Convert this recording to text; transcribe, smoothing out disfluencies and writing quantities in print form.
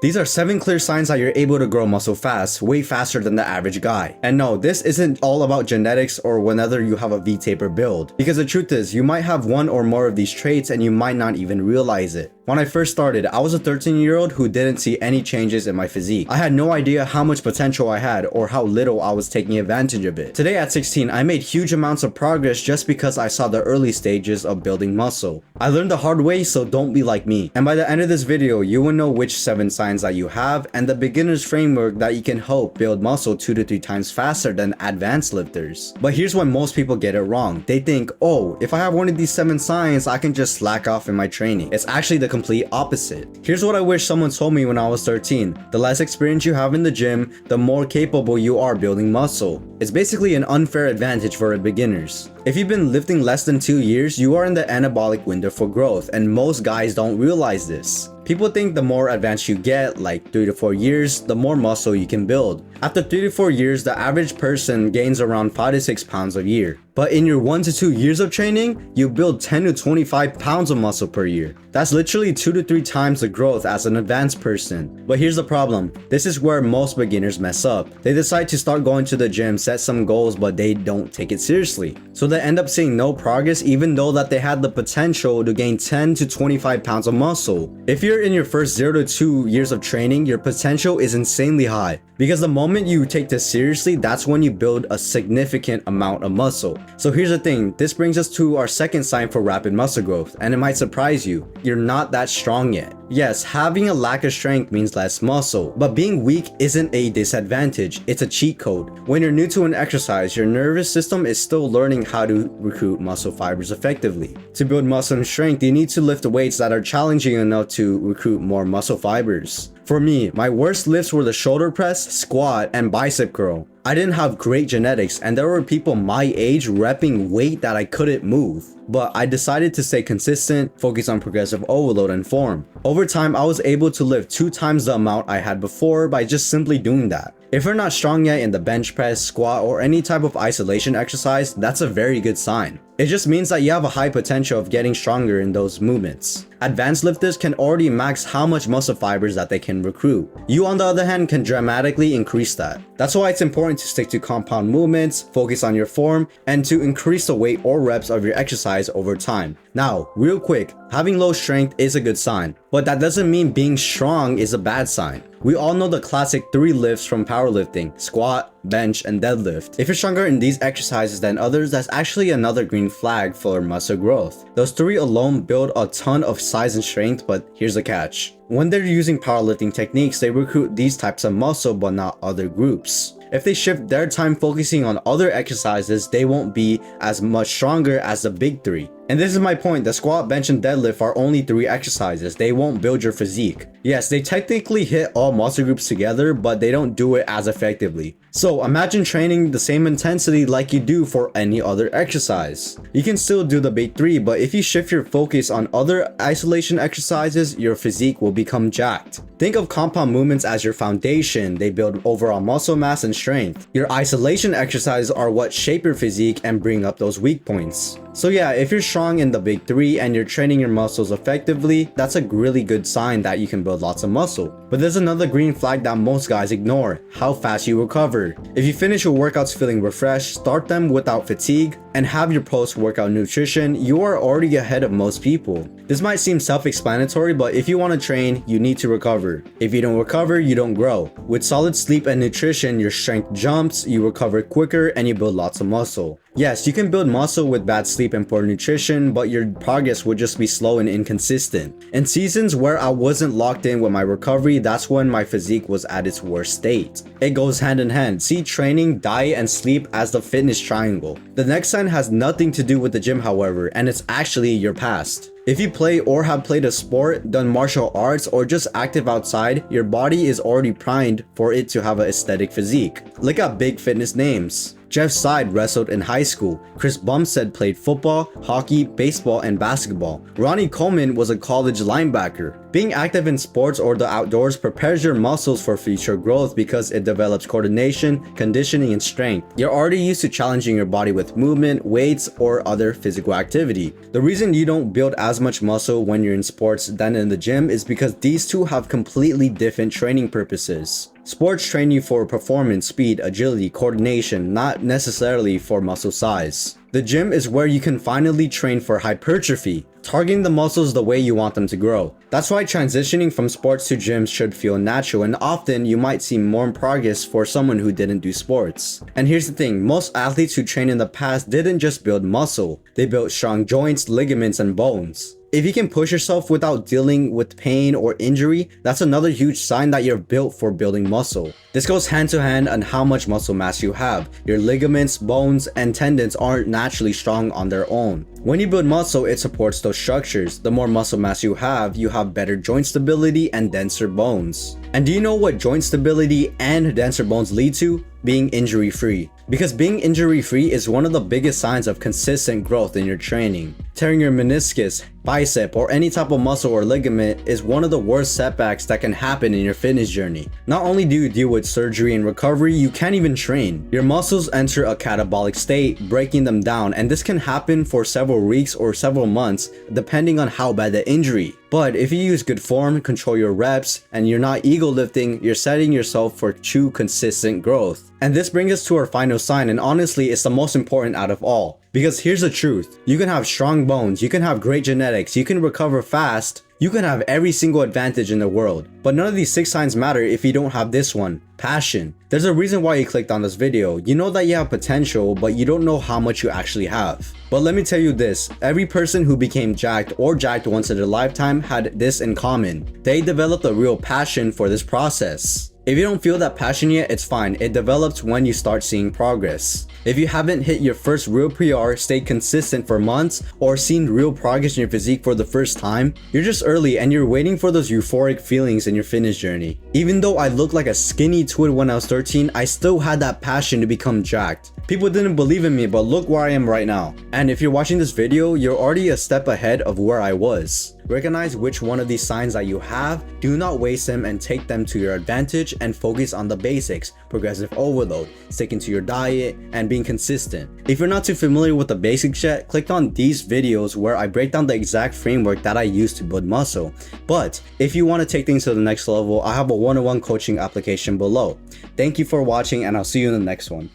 These are 7 clear signs that you're able to grow muscle fast, way faster than the average guy. And no, this isn't all about genetics or whether you have a V-taper build. Because the truth is, you might have one or more of these traits and you might not even realize it. When I first started, I was a 13-year-old who didn't see any changes in my physique. I had no idea how much potential I had or how little I was taking advantage of it. Today at 16, I made huge amounts of progress just because I saw the early stages of building muscle. I learned the hard way, so don't be like me. And by the end of this video, you will know which 7 signs that you have and the beginner's framework that you can help build muscle 2 to 3 times faster than advanced lifters. But here's when most people get it wrong. They think, oh, if I have one of these 7 signs, I can just slack off in my training. It's actually the complete opposite. Here's what I wish someone told me when I was 13. The less experience you have in the gym, the more capable you are building muscle. It's basically an unfair advantage for beginners. If you've been lifting less than 2 years, you are in the anabolic window for growth, and most guys don't realize this. People think the more advanced you get, like 3 to 4 years, the more muscle you can build. After 3 to 4 years, the average person gains around 5 to 6 pounds a year. But in your 1 to 2 years of training, you build 10 to 25 pounds of muscle per year. That's literally 2 to 3 times the growth as an advanced person. But here's the problem. This is where most beginners mess up. They decide to start going to the gym, set some goals, but they don't take it seriously. So they end up seeing no progress even though that they had the potential to gain 10 to 25 pounds of muscle. If you're in your first 0 to 2 years of training, your potential is insanely high. Because the moment you take this seriously, that's when you build a significant amount of muscle. So here's the thing, this brings us to our second sign for rapid muscle growth, and it might surprise you. You're not that strong yet. Yes, having a lack of strength means less muscle, but being weak isn't a disadvantage, it's a cheat code. When you're new to an exercise, your nervous system is still learning how to recruit muscle fibers effectively. To build muscle and strength, you need to lift weights that are challenging enough to recruit more muscle fibers. For me, my worst lifts were the shoulder press, squat, and bicep curl. I didn't have great genetics and there were people my age repping weight that I couldn't move. But I decided to stay consistent, focus on progressive overload and form. Over time, I was able to lift 2 times the amount I had before by just simply doing that. If you're not strong yet in the bench press, squat, or any type of isolation exercise, that's a very good sign. It just means that you have a high potential of getting stronger in those movements. Advanced lifters can already max how much muscle fibers that they can recruit. You on the other hand can dramatically increase that. That's why it's important to stick to compound movements, focus on your form, and to increase the weight or reps of your exercise over time. Now, real quick, having low strength is a good sign, but that doesn't mean being strong is a bad sign. We all know the classic 3 lifts from powerlifting: squat, bench, and deadlift. If you're stronger in these exercises than others, that's actually another green flag for muscle growth. Those 3 alone build a ton of size and strength, but here's the catch. When they're using powerlifting techniques, they recruit these types of muscle but not other groups. If they shift their time focusing on other exercises, they won't be as much stronger as the big 3. And this is my point, the squat, bench, and deadlift are only 3 exercises. They won't build your physique. Yes, they technically hit all muscle groups together, but they don't do it as effectively. So imagine training the same intensity like you do for any other exercise. You can still do the big 3, but if you shift your focus on other isolation exercises, your physique will become jacked. Think of compound movements as your foundation. They build overall muscle mass and strength. Your isolation exercises are what shape your physique and bring up those weak points. So yeah, if you're strong in the big 3 and you're training your muscles effectively, that's a really good sign that you can build lots of muscle. But there's another green flag that most guys ignore: how fast you recover. If you finish your workouts feeling refreshed, start them without fatigue, and have your post-workout nutrition, you are already ahead of most people. This might seem self-explanatory, but if you want to train, you need to recover. If you don't recover, you don't grow. With solid sleep and nutrition, your strength jumps, you recover quicker, and you build lots of muscle. Yes, you can build muscle with bad sleep and poor nutrition, but your progress would just be slow and inconsistent. In seasons where I wasn't locked in with my recovery, that's when my physique was at its worst state. It goes hand in hand. See training, diet, and sleep as the fitness triangle. The next sign has nothing to do with the gym, however, and it's actually your past. If you play or have played a sport, done martial arts, or just active outside, your body is already primed for it to have an aesthetic physique. Look at big fitness names: Jeff Seid wrestled in high school. Chris Bumstead played football, hockey, baseball, and basketball. Ronnie Coleman was a college linebacker. Being active in sports or the outdoors prepares your muscles for future growth because it develops coordination, conditioning, and strength. You're already used to challenging your body with movement, weights, or other physical activity. The reason you don't build as much muscle when you're in sports than in the gym is because these two have completely different training purposes. Sports train you for performance, speed, agility, coordination, not necessarily for muscle size. The gym is where you can finally train for hypertrophy, targeting the muscles the way you want them to grow. That's why transitioning from sports to gyms should feel natural, and often you might see more progress for someone who didn't do sports. And here's the thing, most athletes who trained in the past didn't just build muscle, they built strong joints, ligaments, and bones. If you can push yourself without dealing with pain or injury, that's another huge sign that you're built for building muscle. This goes hand to hand on how much muscle mass you have. Your ligaments, bones, and tendons aren't naturally strong on their own. When you build muscle, it supports those structures. The more muscle mass you have better joint stability and denser bones. And do you know what joint stability and denser bones lead to? Being injury-free. Because being injury-free is one of the biggest signs of consistent growth in your training. Tearing your meniscus, bicep, or any type of muscle or ligament is one of the worst setbacks that can happen in your fitness journey. Not only do you deal with surgery and recovery, you can't even train. Your muscles enter a catabolic state, breaking them down, and this can happen for several weeks or several months, depending on how bad the injury. But if you use good form, control your reps, and you're not ego lifting, you're setting yourself for true consistent growth. And this brings us to our final sign, and honestly, it's the most important out of all. Because here's the truth, you can have strong bones, you can have great genetics, you can recover fast, you can have every single advantage in the world. But none of these 6 signs matter if you don't have this one, passion. There's a reason why you clicked on this video. You know that you have potential, but you don't know how much you actually have. But let me tell you this, every person who became jacked or jacked once in their lifetime had this in common. They developed a real passion for this process. If you don't feel that passion yet, it's fine. It develops when you start seeing progress. If you haven't hit your first real PR, stayed consistent for months, or seen real progress in your physique for the first time, you're just early and you're waiting for those euphoric feelings in your fitness journey. Even though I looked like a skinny twid when I was 13, I still had that passion to become jacked. People didn't believe in me, but look where I am right now. And if you're watching this video, you're already a step ahead of where I was. Recognize which one of these signs that you have, do not waste them and take them to your advantage, and focus on the basics, progressive overload, sticking to your diet, and being consistent. If you're not too familiar with the basics yet, click on these videos where I break down the exact framework that I use to build muscle. But if you want to take things to the next level, I have a one-on-one coaching application below. Thank you for watching, and I'll see you in the next one.